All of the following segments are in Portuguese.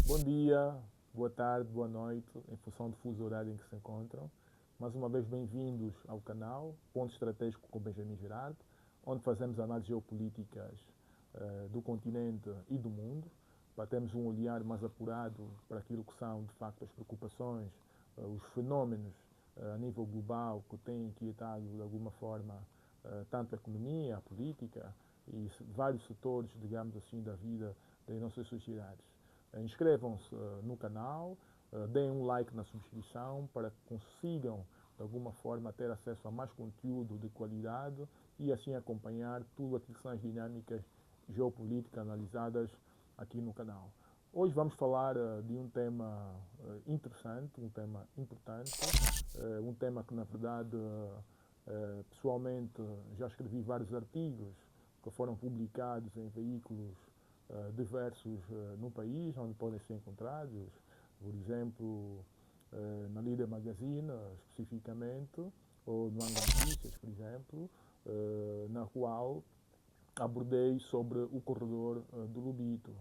Bom dia, boa tarde, boa noite, em função do fuso horário em que se encontram. Mais uma vez, bem-vindos ao canal Ponto Estratégico com Benjamin Girard, onde fazemos análises geopolíticas do continente e do mundo, para termos um olhar mais apurado para aquilo que são, de facto, as preocupações, os fenómenos a nível global que têm inquietado, de alguma forma, tanto a economia, a política e vários setores, digamos assim, da vida das nossas sociedades. Inscrevam-se no canal, deem um like na subscrição para que consigam, de alguma forma, ter acesso a mais conteúdo de qualidade e assim acompanhar tudo aquilo que são as dinâmicas geopolíticas analisadas aqui no canal. Hoje vamos falar de um tema interessante, um tema importante, um tema que, na verdade, pessoalmente já escrevi vários artigos que foram publicados em veículos diversos no país, onde podem ser encontrados, por exemplo, na Líder Magazine, especificamente, ou no Anga Notícias, por exemplo, na qual abordei sobre o corredor do Lobito.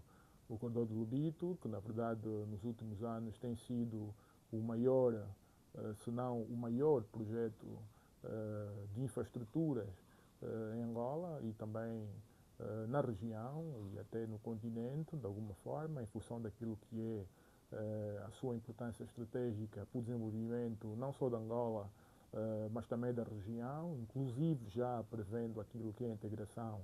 O corredor do Lobito, que na verdade nos últimos anos tem sido o maior, se não o maior projeto de infraestruturas em Angola e também na região e até no continente, de alguma forma, em função daquilo que é a sua importância estratégica para o desenvolvimento não só de Angola, mas também da região, inclusive já prevendo aquilo que é a integração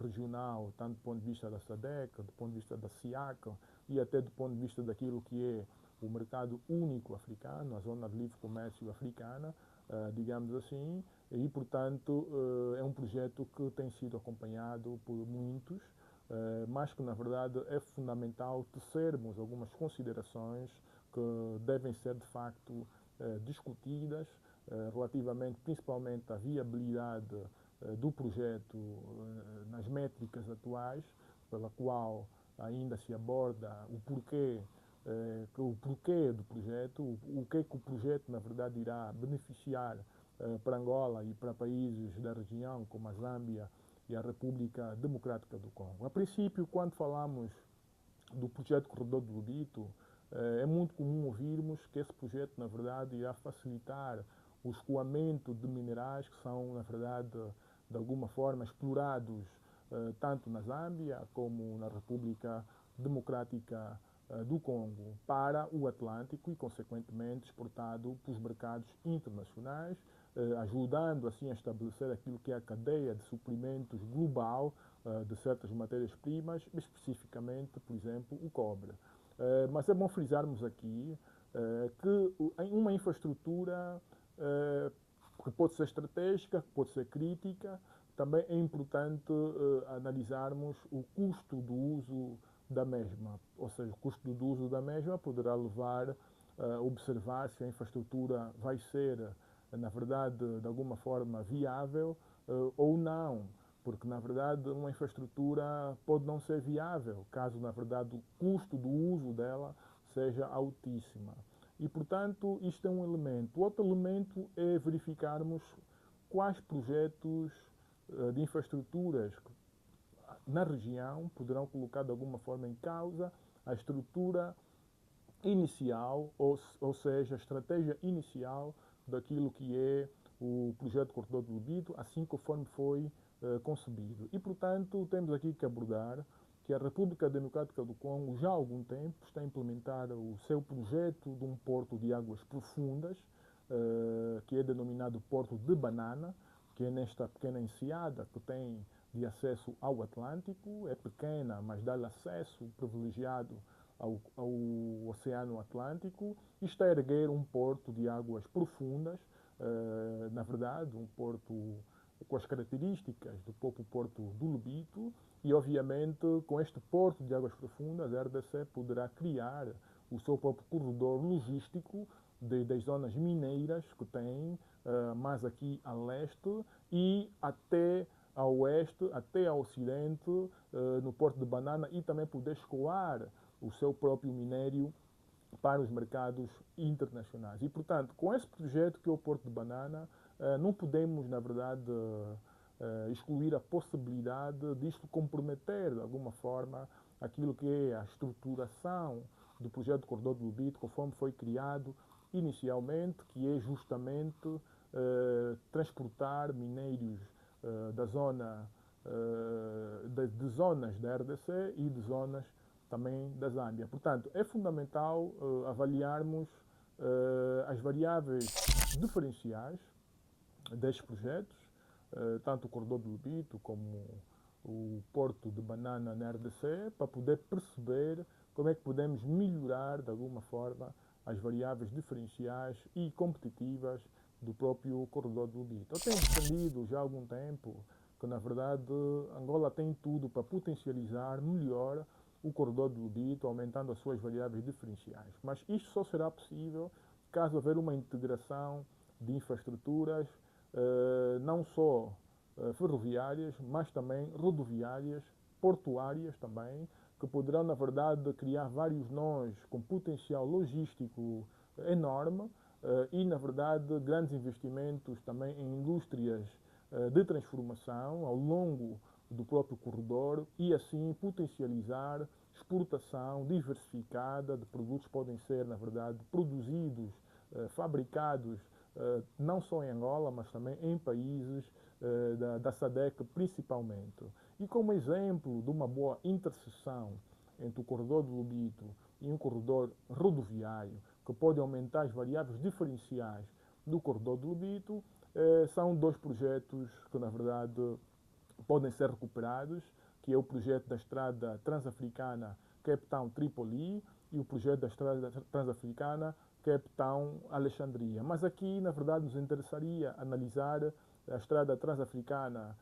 regional, tanto do ponto de vista da SADC, do ponto de vista da SIAC e até do ponto de vista daquilo que é o mercado único africano, a zona de livre comércio africana, digamos assim, e portanto é um projeto que tem sido acompanhado por muitos, mas que na verdade é fundamental tecermos algumas considerações que devem ser de facto discutidas relativamente principalmente à viabilidade do projeto nas métricas atuais, pela qual ainda se aborda o porquê do projeto, o que é que o projeto na verdade irá beneficiar para Angola e para países da região como a Zâmbia e a República Democrática do Congo. A princípio, quando falamos do projeto Corredor do Lobito, é muito comum ouvirmos que esse projeto, na verdade, irá facilitar o escoamento de minerais que são, na verdade, de alguma forma explorados tanto na Zâmbia como na República Democrática do Congo para o Atlântico e, consequentemente, exportado para os mercados internacionais, ajudando assim a estabelecer aquilo que é a cadeia de suprimentos global de certas matérias-primas, especificamente, por exemplo, o cobre. Mas é bom frisarmos aqui que uma infraestrutura que pode ser estratégica, que pode ser crítica, também é importante analisarmos o custo do uso da mesma. Ou seja, o custo do uso da mesma poderá levar a observar se a infraestrutura vai ser, na verdade, de alguma forma viável ou não. Porque, na verdade, uma infraestrutura pode não ser viável, caso, na verdade, o custo do uso dela seja altíssima. E, portanto, isto é um elemento. O outro elemento é verificarmos quais projetos de infraestruturas na região poderão colocar de alguma forma em causa a estrutura inicial, ou seja, a estratégia inicial daquilo que é o projeto Corredor do Lobito, assim conforme foi concebido. E, portanto, temos aqui que abordar que a República Democrática do Congo já há algum tempo está a implementar o seu projeto de um porto de águas profundas, que é denominado Porto de Banana, que é nesta pequena enseada que tem de acesso ao Atlântico, é pequena, mas dá-lhe acesso privilegiado ao Oceano Atlântico e está a erguer um porto de águas profundas, na verdade, um porto com as características do próprio porto do Lobito e, obviamente, com este porto de águas profundas, a RDC poderá criar o seu próprio corredor logístico das zonas mineiras que tem, mais aqui a leste e até a oeste, até ao ocidente, no Porto de Banana e também poder escoar o seu próprio minério para os mercados internacionais. E, portanto, com esse projeto que é o Porto de Banana, não podemos, na verdade, excluir a possibilidade disto comprometer, de alguma forma, aquilo que é a estruturação do projeto Corredor do Lubito, conforme foi criado inicialmente, que é justamente transportar minérios da zona, de zonas da RDC e de zonas também da Zâmbia. Portanto, é fundamental avaliarmos as variáveis diferenciais destes projetos, tanto o Corredor do Lubito como o Porto de Banana na RDC, para poder perceber como é que podemos melhorar, de alguma forma, as variáveis diferenciais e competitivas do próprio Corredor do Lubito. Eu tenho defendido já há algum tempo que, na verdade, Angola tem tudo para potencializar melhor o Corredor do Lubito, aumentando as suas variáveis diferenciais. Mas isto só será possível caso haver uma integração de infraestruturas, não só ferroviárias, mas também rodoviárias, portuárias também, que poderão, na verdade, criar vários nós com potencial logístico enorme e, na verdade, grandes investimentos também em indústrias de transformação ao longo do próprio corredor e, assim, potencializar exportação diversificada de produtos que podem ser, na verdade, produzidos, fabricados, não só em Angola, mas também em países da SADC principalmente. E como exemplo de uma boa interseção entre o corredor do Lubito e um corredor rodoviário, que pode aumentar as variáveis diferenciais do corredor do Lubito, são dois projetos que, na verdade, podem ser recuperados, que é o projeto da Estrada Transafricana Cape Town-Tripoli e o projeto da Estrada Transafricana Cape Town-Alexandria. Mas aqui, na verdade, nos interessaria analisar a Estrada Transafricana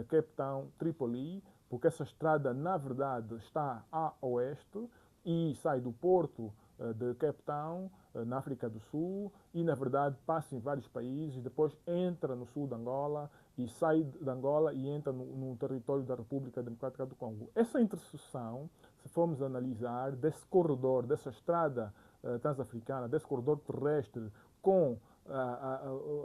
Cape Town-Tripoli, porque essa estrada, na verdade, está a oeste e sai do porto de Cape Town, na África do Sul, e, na verdade, passa em vários países, depois entra no sul de Angola e sai de Angola e entra no território da República Democrática do Congo. Essa interseção, se formos analisar, desse corredor, dessa estrada transafricana, desse corredor terrestre com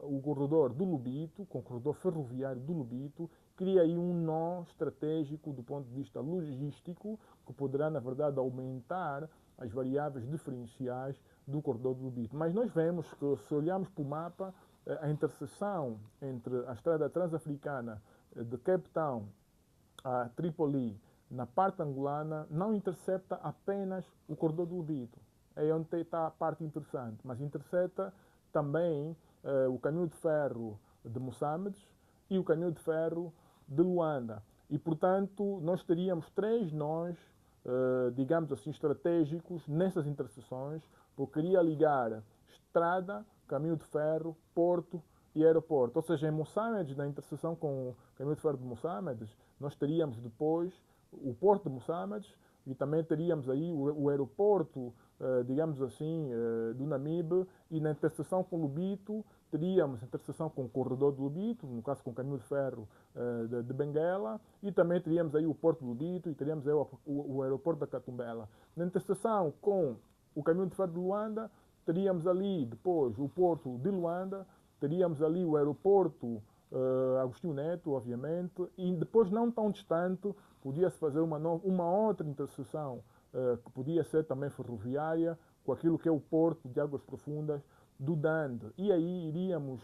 o corredor do Lubito, com o corredor ferroviário do Lubito, cria aí um nó estratégico do ponto de vista logístico que poderá, na verdade, aumentar as variáveis diferenciais do corredor do Lubito. Mas nós vemos que, se olharmos para o mapa, a interseção entre a estrada transafricana de Cape Town a Tripoli, na parte angolana, não intercepta apenas o corredor do Lubito. É onde está a parte interessante, mas intercepta também o caminho de ferro de Moçambique e o caminho de ferro de Luanda. E, portanto, nós teríamos três nós, digamos assim, estratégicos nessas interseções, porque queria ligar estrada, caminho de ferro, porto e aeroporto. Ou seja, em Moçambique, na interseção com o caminho de ferro de Moçambique, nós teríamos depois o porto de Moçambique e também teríamos aí o aeroporto, digamos assim, do Namibe, e na interseção com o Lubito teríamos a interseção com o corredor do Lubito, no caso com o caminho de ferro de Benguela, e também teríamos aí o porto do Lubito e teríamos aí o aeroporto da Catumbela. Na interseção com o caminho de ferro de Luanda, teríamos ali depois o porto de Luanda, teríamos ali o aeroporto Agostinho Neto, obviamente, e depois, não tão distante, podia-se fazer uma outra interseção que podia ser também ferroviária, com aquilo que é o porto de águas profundas do Dande. E aí iríamos,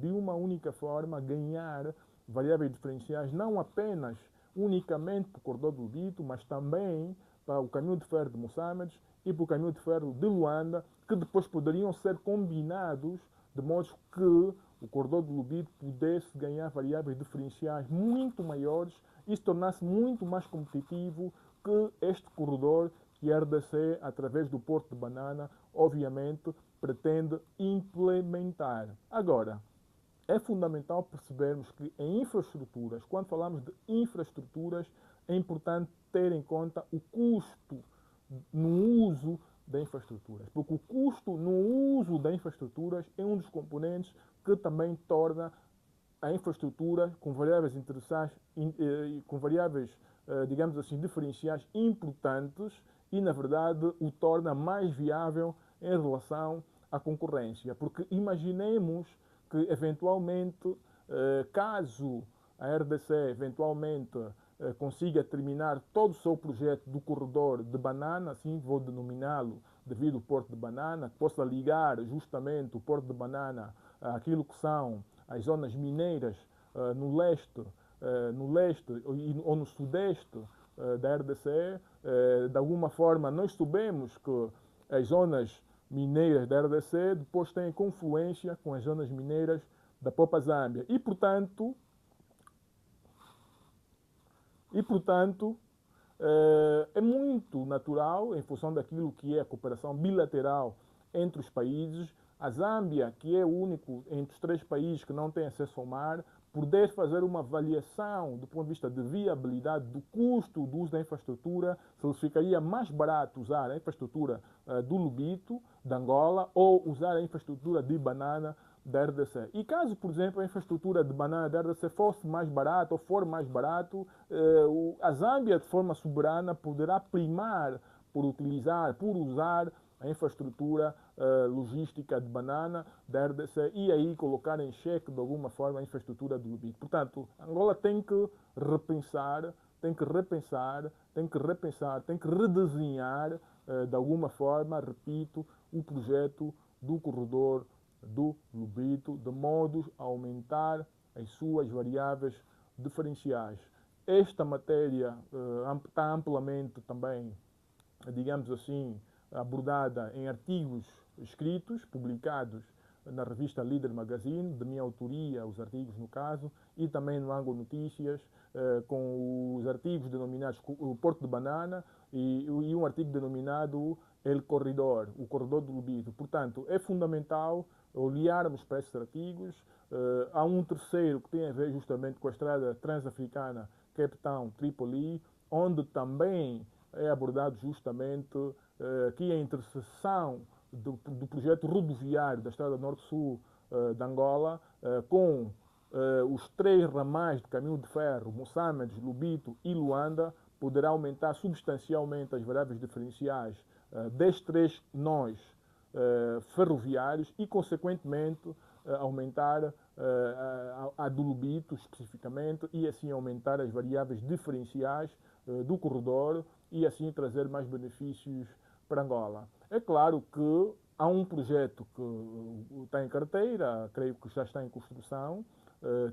de uma única forma, ganhar variáveis diferenciais, não apenas unicamente para o corredor do Lubito, mas também para o caminho de ferro de Moçambique e para o caminho de ferro de Luanda, que depois poderiam ser combinados de modo que o corredor do Lubito pudesse ganhar variáveis diferenciais muito maiores e se tornasse muito mais competitivo que este corredor que a RDC, através do Porto de Banana, obviamente, pretende implementar. Agora, é fundamental percebermos que em infraestruturas, quando falamos de infraestruturas, é importante ter em conta o custo no uso da infraestruturas, porque o custo no uso da infraestruturas é um dos componentes que também torna a infraestrutura com variáveis interessantes, com variáveis, digamos assim, diferenciais importantes e, na verdade, o torna mais viável em relação à concorrência. Porque imaginemos que, eventualmente, caso a RDC eventualmente consiga terminar todo o seu projeto do corredor de banana, assim vou denominá-lo devido ao Porto de Banana, que possa ligar justamente o Porto de Banana àquilo que são as zonas mineiras no leste ou no sudeste da RDC. De alguma forma, nós sabemos que as zonas mineiras da RDC depois têm confluência com as zonas mineiras da própria Zâmbia. E portanto é muito natural, em função daquilo que é a cooperação bilateral entre os países, a Zâmbia, que é o único entre os três países que não tem acesso ao mar, poder fazer uma avaliação do ponto de vista de viabilidade do custo do uso da infraestrutura, se lhes ficaria mais barato usar a infraestrutura do Lubito, de Angola, ou usar a infraestrutura de banana da RDC. E caso, por exemplo, a infraestrutura de banana da RDC fosse mais barata ou for mais barato, a Zâmbia, de forma soberana, poderá primar por usar a infraestrutura logística de banana da RDC e aí colocar em xeque, de alguma forma, a infraestrutura do Lubito. Portanto, Angola tem que repensar, tem que redesenhar, de alguma forma, repito, o projeto do corredor do Lubito, de modo a aumentar as suas variáveis diferenciais. Esta matéria está amplamente também, digamos assim, abordada em artigos escritos, publicados na revista Líder Magazine, de minha autoria, os artigos no caso, e também no Ango Notícias, com os artigos denominados o Porto de Banana e um artigo denominado El Corredor, o Corredor do Lubito. Portanto, é fundamental olharmos para esses artigos. Há um terceiro que tem a ver justamente com a estrada transafricana Cape Town-Tripoli, onde também é abordado justamente que a interseção do projeto rodoviário da Estrada Norte-Sul de Angola com os três ramais de caminho de ferro, Moçambique, Lubito e Luanda, poderá aumentar substancialmente as variáveis diferenciais destes três nós ferroviários e, consequentemente, aumentar a do Lubito especificamente e assim aumentar as variáveis diferenciais do corredor e assim trazer mais benefícios para Angola. É claro que há um projeto que está em carteira, creio que já está em construção,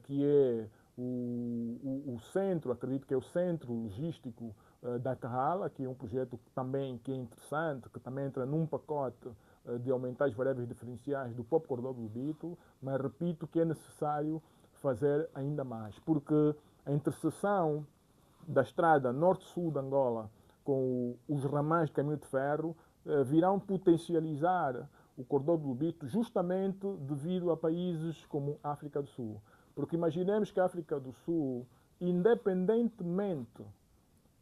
que é o centro, acredito que é o centro logístico da Carrala, que é um projeto também que é interessante, que também entra num pacote de aumentar as variáveis diferenciais do próprio corredor do Lubito, mas repito que é necessário fazer ainda mais, porque a interseção da estrada norte-sul de Angola com os ramais de caminho de ferro virão potencializar o corredor do Lubito justamente devido a países como a África do Sul. Porque imaginemos que a África do Sul, independentemente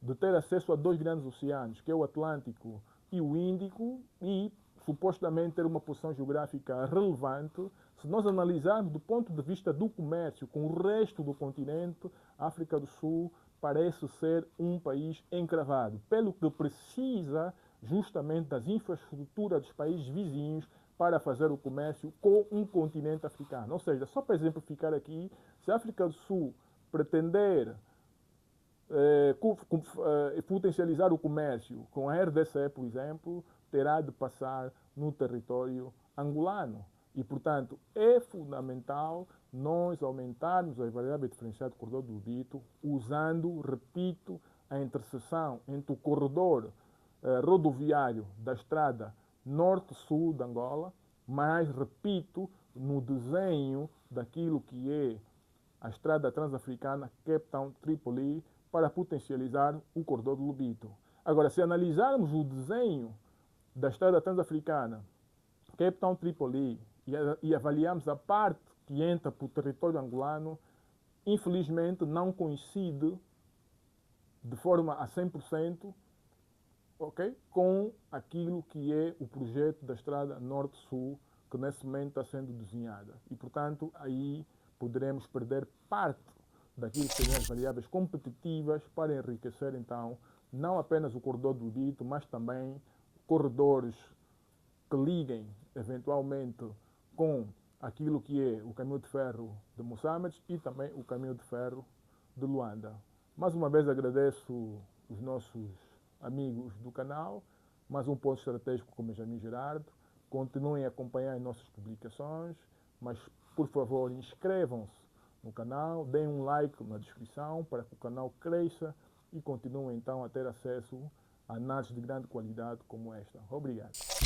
de ter acesso a dois grandes oceanos, que é o Atlântico e o Índico, e supostamente ter uma posição geográfica relevante, se nós analisarmos do ponto de vista do comércio com o resto do continente, a África do Sul parece ser um país encravado, pelo que precisa justamente das infraestruturas dos países vizinhos para fazer o comércio com um continente africano. Ou seja, só para exemplificar aqui, se a África do Sul pretender potencializar o comércio com a RDC, por exemplo, terá de passar no território angolano. E, portanto, é fundamental nós aumentarmos a variável diferencial do corredor do Lubito, usando, repito, a interseção entre o corredor rodoviário da estrada norte-sul de Angola, mas, repito, no desenho daquilo que é a estrada transafricana Cape Town-Tripoli para potencializar o corredor do Lubito. Agora, se analisarmos o desenho da estrada transafricana Cape Town-Tripoli e avaliarmos a parte que entra para o território angolano, infelizmente não coincide de forma a 100%, okay, com aquilo que é o projeto da estrada norte-sul que nesse momento está sendo desenhada. E, portanto, aí poderemos perder parte daquilo que seriam as variáveis competitivas para enriquecer, então, não apenas o corredor do Lubito, mas também corredores que liguem, eventualmente, com aquilo que é o caminho de ferro de Moçambique e também o caminho de ferro de Luanda. Mais uma vez agradeço os nossos amigos do canal, mais um ponto estratégico com Benjamin Gerardo. Continuem a acompanhar as nossas publicações, mas por favor inscrevam-se no canal, deem um like na descrição para que o canal cresça e continuem então a ter acesso a análises de grande qualidade como esta. Obrigado.